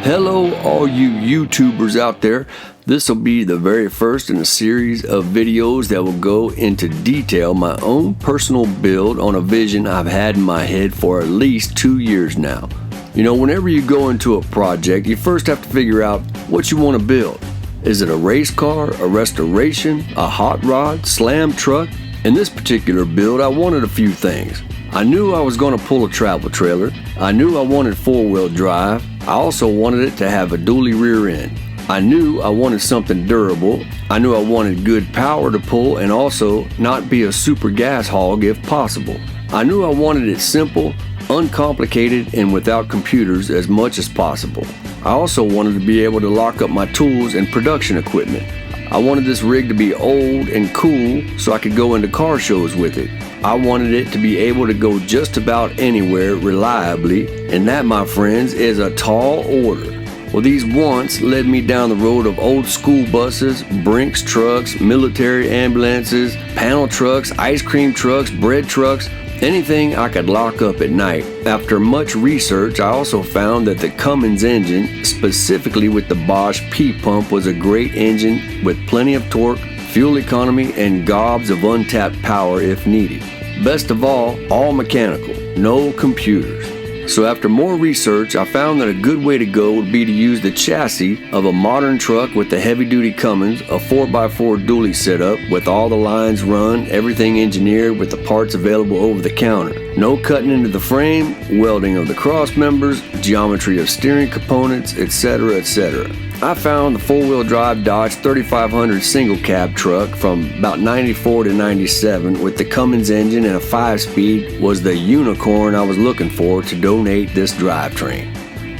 Hello all you YouTubers out there. This will be the very first in a series of videos that will go into detail my own personal build on a vision I've had in my head for at least 2 years now. You know, whenever you go into a project, you first have to figure out what you want to build. Is it a race car, a restoration, a hot rod, slam truck? In this particular build, I wanted a few things. I knew I was going to pull a travel trailer. I knew I wanted 4-wheel drive. I also wanted it to have a dually rear end. I knew I wanted something durable. I knew I wanted good power to pull and also not be a super gas hog if possible. I knew I wanted it simple, uncomplicated, and without computers as much as possible. I also wanted to be able to lock up my tools and production equipment. I wanted this rig to be old and cool so I could go into car shows with it. I wanted it to be able to go just about anywhere reliably, and that, my friends, is a tall order. Well, these wants led me down the road of old school buses, Brinks trucks, military ambulances, panel trucks, ice cream trucks, bread trucks, anything I could lock up at night. After much research, I also found that the Cummins engine, specifically with the Bosch P-pump, was a great engine with plenty of torque, fuel economy, and gobs of untapped power if needed. Best of all mechanical, no computers. So after more research, I found that a good way to go would be to use the chassis of a modern truck with the heavy-duty Cummins, a 4x4 dually setup with all the lines run, everything engineered with the parts available over the counter. No cutting into the frame, welding of the cross members, geometry of steering components, etc., etc. I found the 4-wheel drive Dodge 3500 single cab truck from about 94 to 97 with the Cummins engine and a 5-speed was the unicorn I was looking for to donate this drivetrain.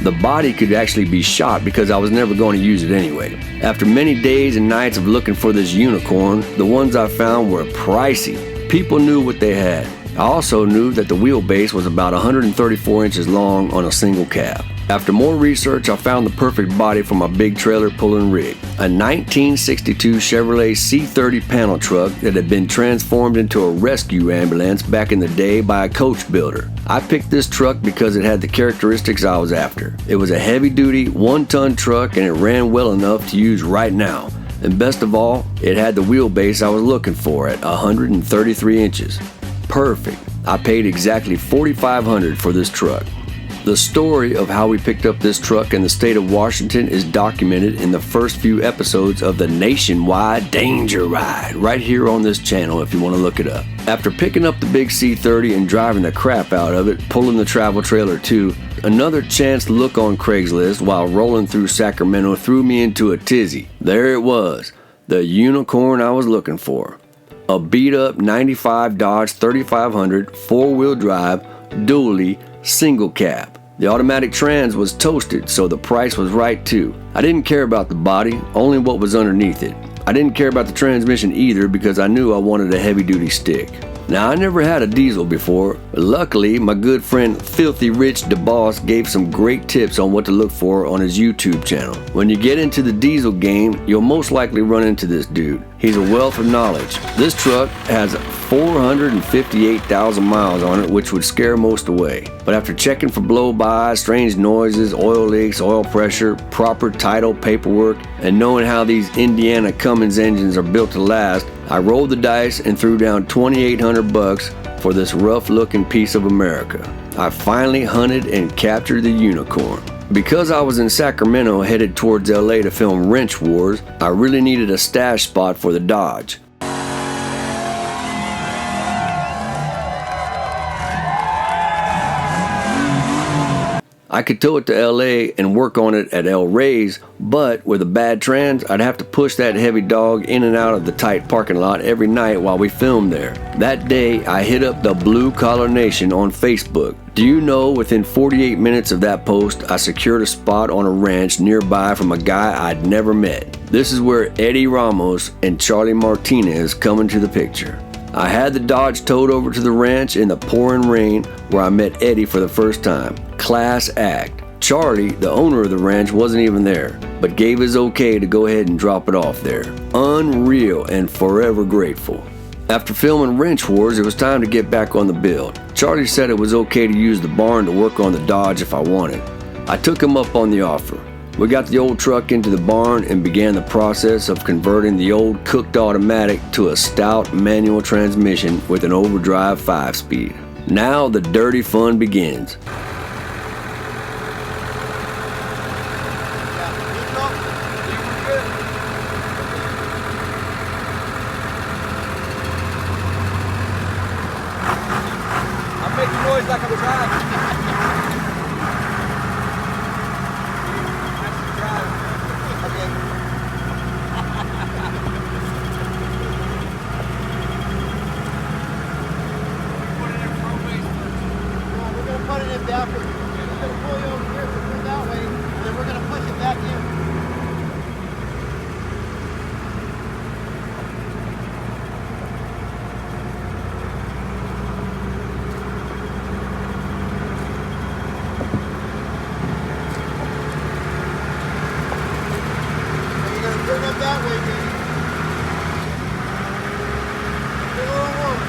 The body could actually be shot because I was never going to use it anyway. After many days and nights of looking for this unicorn, the ones I found were pricey. People knew what they had. I also knew that the wheelbase was about 134 inches long on a single cab. After more research, I found the perfect body for my big trailer pulling rig. A 1962 Chevrolet C30 panel truck that had been transformed into a rescue ambulance back in the day by a coach builder. I picked this truck because it had the characteristics I was after. It was a heavy-duty, 1-ton truck and it ran well enough to use right now. And best of all, it had the wheelbase I was looking for at 133 inches. Perfect. I paid exactly $4,500 for this truck. The story of how we picked up this truck in the state of Washington is documented in the first few episodes of the Nationwide Danger Ride, right here on this channel if you want to look it up. After picking up the big C30 and driving the crap out of it, pulling the travel trailer too, another chance look on Craigslist while rolling through Sacramento threw me into a tizzy. There it was, the unicorn I was looking for. A beat-up 95 Dodge 3500 4-wheel drive, dually, single cab. The automatic trans was toasted, so the price was right too. I didn't care about the body, only what was underneath it. I didn't care about the transmission either because I knew I wanted a heavy-duty stick. Now, I never had a diesel before, but luckily my good friend Filthy Rich DeBoss gave some great tips on what to look for on his YouTube channel. When you get into the diesel game, you'll most likely run into this dude. He's a wealth of knowledge. This truck has 458,000 miles on it, which would scare most away. But after checking for blow-by, strange noises, oil leaks, oil pressure, proper title paperwork, and knowing how these Indiana Cummins engines are built to last, I rolled the dice and threw down $2,800 for this rough-looking piece of America. I finally hunted and captured the unicorn. Because I was in Sacramento headed towards LA to film Wrench Wars, I really needed a stash spot for the Dodge. I could tow it to LA and work on it at El Rey's, but with a bad trans, I'd have to push that heavy dog in and out of the tight parking lot every night while we filmed there. That day, I hit up the Blue Collar Nation on Facebook. Do you know, within 48 minutes of that post, I secured a spot on a ranch nearby from a guy I'd never met. This is where Eddie Ramos and Charlie Martinez come into the picture. I had the Dodge towed over to the ranch in the pouring rain where I met Eddie for the first time. Class act. Charlie, the owner of the ranch, wasn't even there, but gave his okay to go ahead and drop it off there. Unreal and forever grateful. After filming Wrench Wars, it was time to get back on the build. Charlie said it was okay to use the barn to work on the Dodge if I wanted. I took him up on the offer. We got the old truck into the barn and began the process of converting the old cooked automatic to a stout manual transmission with an overdrive 5-speed. Now the dirty fun begins. I'm making noise like I'm driving. Down for, we're going to pull you over here, so pull that way, and then we're going to push it back in. So you're going to turn up that way, baby. Get a little warmer.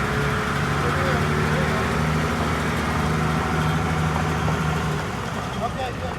Okay, good.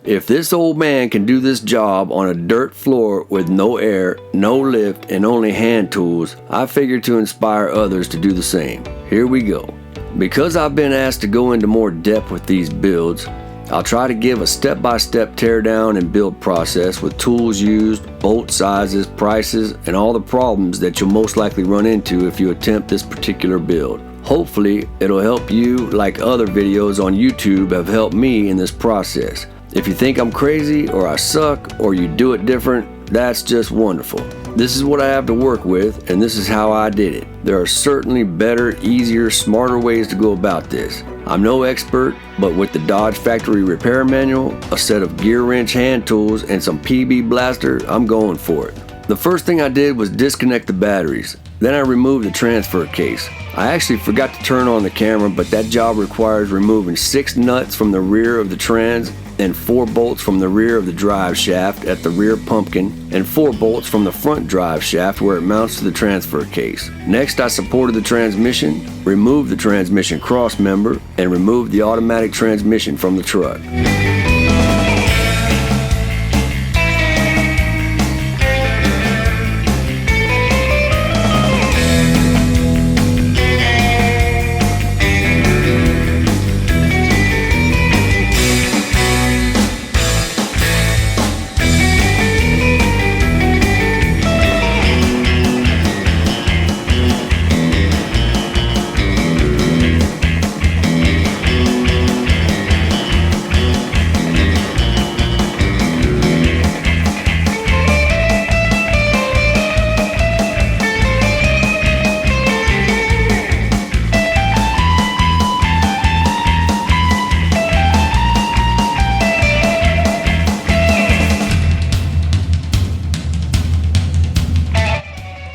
If this old man can do this job on a dirt floor with no air, no lift, and only hand tools, I figure to inspire others to do the same. Here we go. Because I've been asked to go into more depth with these builds, I'll try to give a step-by-step teardown and build process with tools used, bolt sizes, prices, and all the problems that you'll most likely run into if you attempt this particular build. Hopefully, it'll help you like other videos on YouTube have helped me in this process. If you think I'm crazy or I suck or you do it different, that's just wonderful. This is what I have to work with, and this is how I did it. There are certainly better, easier, smarter ways to go about this. I'm no expert, but with the Dodge factory repair manual, a set of gear wrench hand tools, and some PB blaster, I'm going for it. The first thing I did was disconnect the batteries. Then I removed the transfer case. I actually forgot to turn on the camera, but that job requires removing 6 nuts from the rear of the trans and 4 bolts from the rear of the drive shaft at the rear pumpkin and 4 bolts from the front drive shaft where it mounts to the transfer case. Next, I supported the transmission, removed the transmission cross member, and removed the automatic transmission from the truck.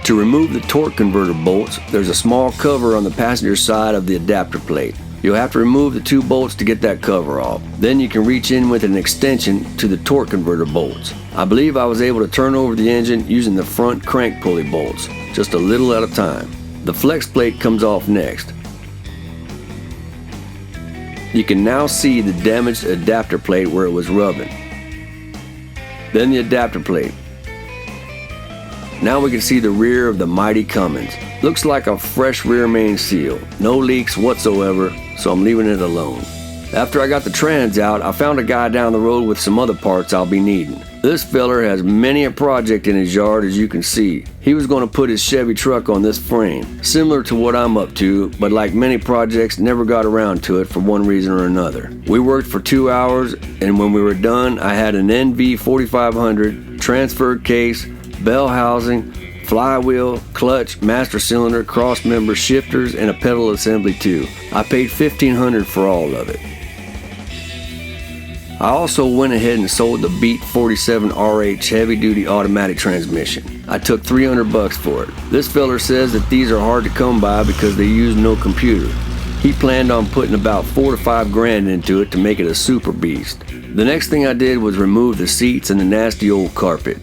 To remove the torque converter bolts, there's a small cover on the passenger side of the adapter plate. You'll have to remove the 2 bolts to get that cover off. Then you can reach in with an extension to the torque converter bolts. I believe I was able to turn over the engine using the front crank pulley bolts, just a little at a time. The flex plate comes off next. You can now see the damaged adapter plate where it was rubbing. Then the adapter plate. Now we can see the rear of the mighty Cummins. Looks like a fresh rear main seal. No leaks whatsoever, so I'm leaving it alone. After I got the trans out, I found a guy down the road with some other parts I'll be needing. This feller has many a project in his yard, as you can see. He was going to put his Chevy truck on this frame, similar to what I'm up to, but like many projects, never got around to it for one reason or another. We worked for 2 hours, and when we were done, I had an NV4500, transfer case, bell housing, flywheel, clutch, master cylinder, cross member, shifters, and a pedal assembly too. I paid $1,500 for all of it. I also went ahead and sold the Beat 47 RH heavy duty automatic transmission. I took $300 for it. This feller says that these are hard to come by because they use no computer. He planned on putting about $4 to $5 grand into it to make it a super beast. The next thing I did was remove the seats and the nasty old carpet.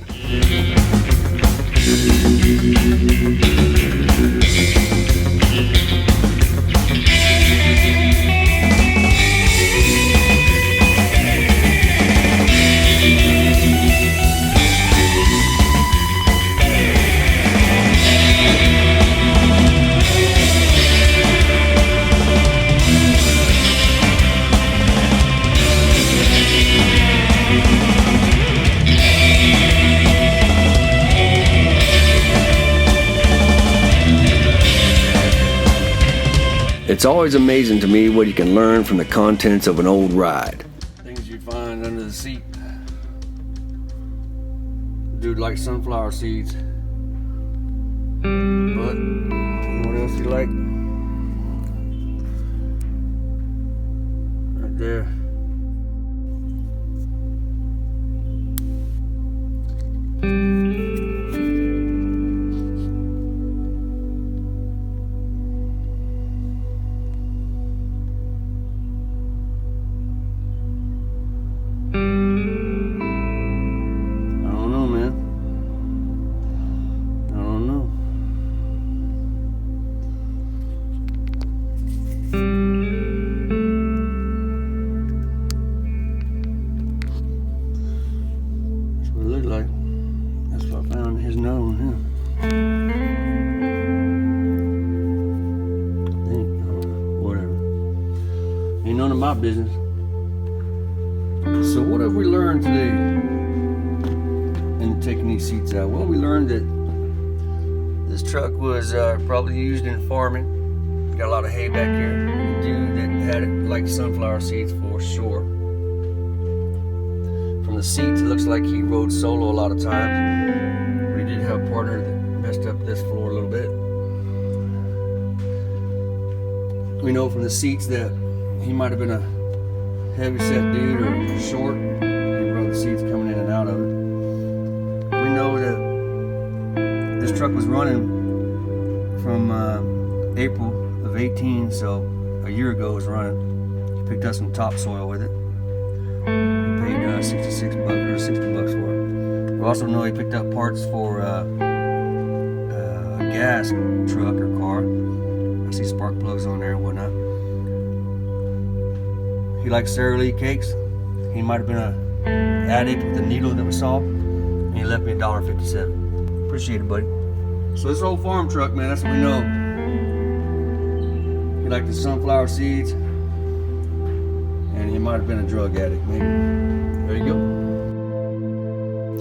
It's always amazing to me what you can learn from the contents of an old ride. Things you find under the seat. Dude likes sunflower seeds. But, what else you like? Right there. None of my business. So what have we learned today in taking these seats out? Well, we learned that this truck was probably used in farming. Got a lot of hay back here. The dude that had it liked sunflower seeds for sure. From the seats, it looks like he rode solo a lot of times. We did have a partner that messed up this floor a little bit. We know from the seats that he might have been a heavy set dude or short. He rode the seats coming in and out of it. We know that this truck was running from April of 18, so a year ago it was running. He picked up some topsoil with it. He paid $66 or $60 for it. We also know he picked up parts for a gas truck or car. I see spark plugs on there and whatnot. He likes Sara Lee cakes. He might have been an addict with a needle that we saw, and he left me $1.57. Appreciate it, buddy. So this old farm truck, man, that's what we know. He liked the sunflower seeds, and he might have been a drug addict, maybe. There you go.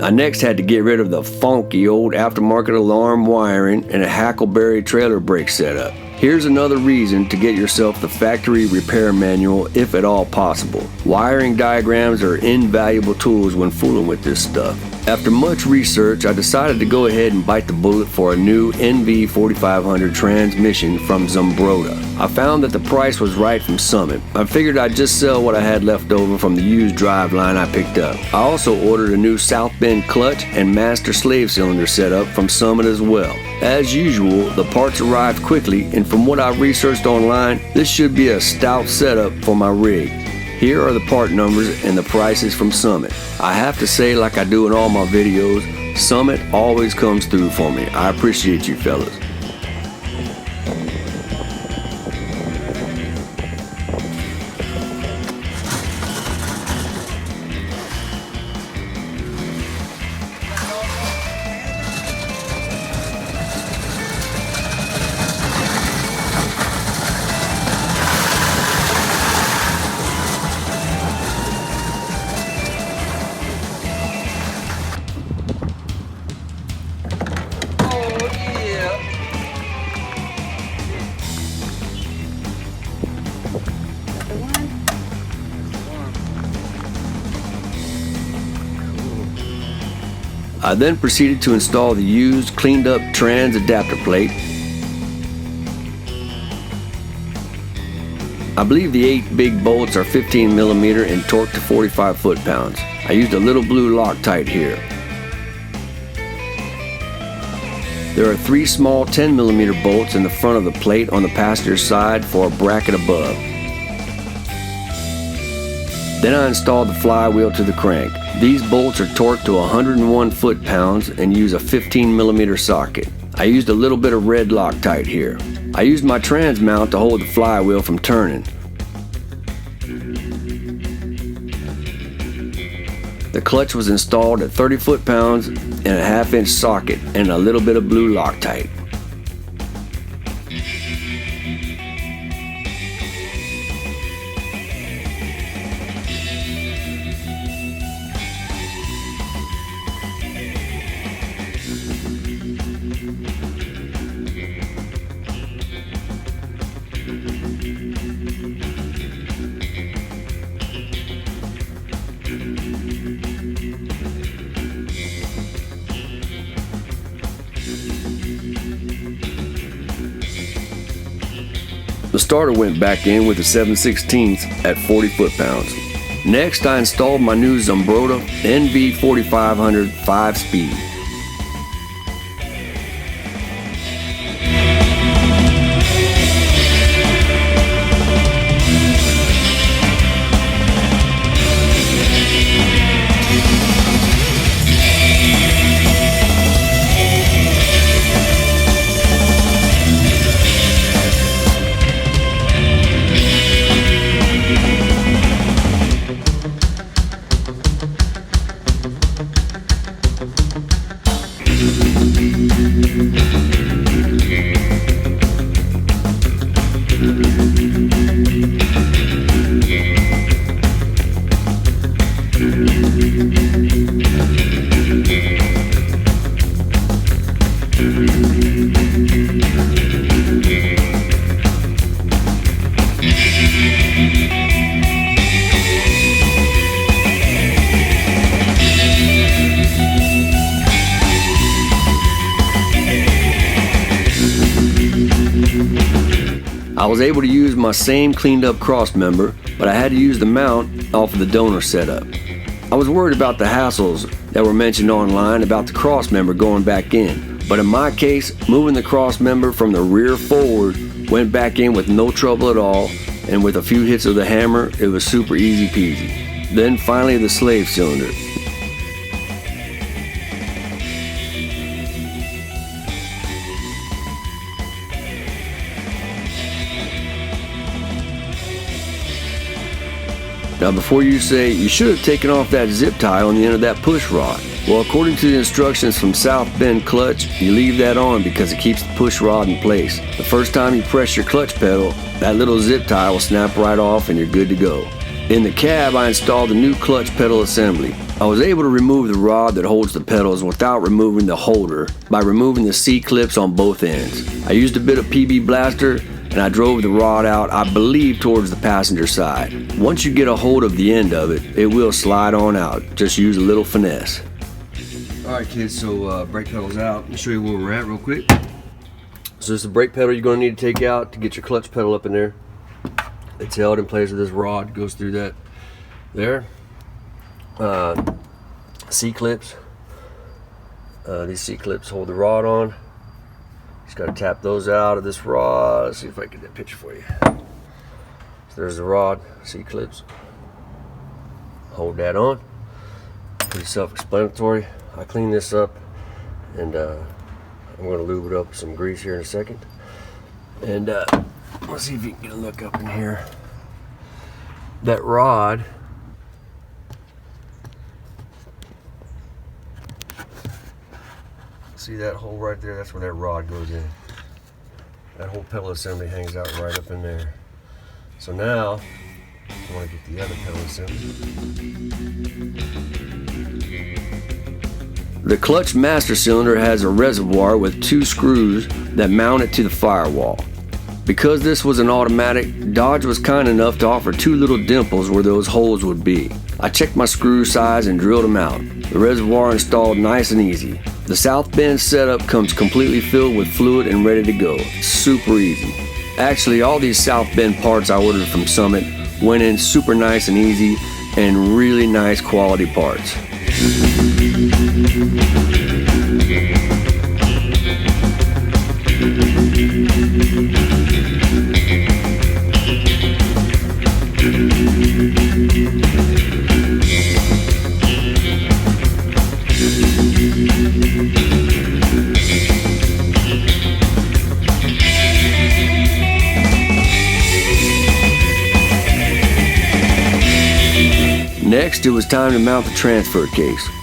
I next had to get rid of the funky old aftermarket alarm wiring and a Hackleberry trailer brake setup. Here's another reason to get yourself the factory repair manual if at all possible. Wiring diagrams are invaluable tools when fooling with this stuff. After much research, I decided to go ahead and bite the bullet for a new NV4500 transmission from Zumbrota. I found that the price was right from Summit. I figured I'd just sell what I had left over from the used driveline I picked up. I also ordered a new South Bend clutch and master slave cylinder setup from Summit as well. As usual, the parts arrived quickly, and from what I researched online, this should be a stout setup for my rig. Here are the part numbers and the prices from Summit. I have to say, like I do in all my videos, Summit always comes through for me. I appreciate you fellas. I then proceeded to install the used, cleaned up trans adapter plate. I believe the 8 big bolts are 15 millimeter and torqued to 45 foot-pounds. I used a little blue Loctite here. There are 3 small 10 millimeter bolts in the front of the plate on the passenger side for a bracket above. Then I installed the flywheel to the crank. These bolts are torqued to 101 foot-pounds and use a 15 millimeter socket. I used a little bit of red Loctite here. I used my trans mount to hold the flywheel from turning. The clutch was installed at 30 foot-pounds and a 1/2 inch socket and a little bit of blue Loctite. The starter went back in with a 7/16 at 40 foot-pounds. Next, I installed my new Zumbrota NV4500 5-speed. I was able to use my same cleaned up cross member, but I had to use the mount off of the donor setup. I was worried about the hassles that were mentioned online about the cross member going back in, but in my case, moving the cross member from the rear forward went back in with no trouble at all, and with a few hits of the hammer, it was super easy peasy. Then finally the slave cylinder. Now before you say, you should have taken off that zip tie on the end of that push rod. Well, according to the instructions from South Bend Clutch, you leave that on because it keeps the push rod in place. The first time you press your clutch pedal, that little zip tie will snap right off and you're good to go. In the cab, I installed the new clutch pedal assembly. I was able to remove the rod that holds the pedals without removing the holder by removing the C-clips on both ends. I used a bit of PB Blaster and I drove the rod out, I believe, towards the passenger side. Once you get a hold of the end of it, it will slide on out. Just use a little finesse. Alright kids, so brake pedal's out. Let me show you where we're at real quick. So this is the brake pedal you're going to need to take out to get your clutch pedal up in there. It's held in place with this rod, goes through that there. C-clips. These C-clips hold the rod on. Just got to tap those out of this rod. Let's see if I can get that picture for you. So there's the rod, C-clips. Hold that on. Pretty self-explanatory. I clean this up and I'm going to lube it up with some grease here in a second. And let's see if you can get a look up in here. That rod, see that hole right there? That's where that rod goes in. That whole pedal assembly hangs out right up in there. So now I want to get the other pedal assembly. The clutch master cylinder has a reservoir with 2 screws that mount it to the firewall. Because this was an automatic, Dodge was kind enough to offer 2 little dimples where those holes would be. I checked my screw size and drilled them out. The reservoir installed nice and easy. The South Bend setup comes completely filled with fluid and ready to go. Super easy. Actually, all these South Bend parts I ordered from Summit went in super nice and easy and really nice quality parts. Next, it was time to mount the transfer case.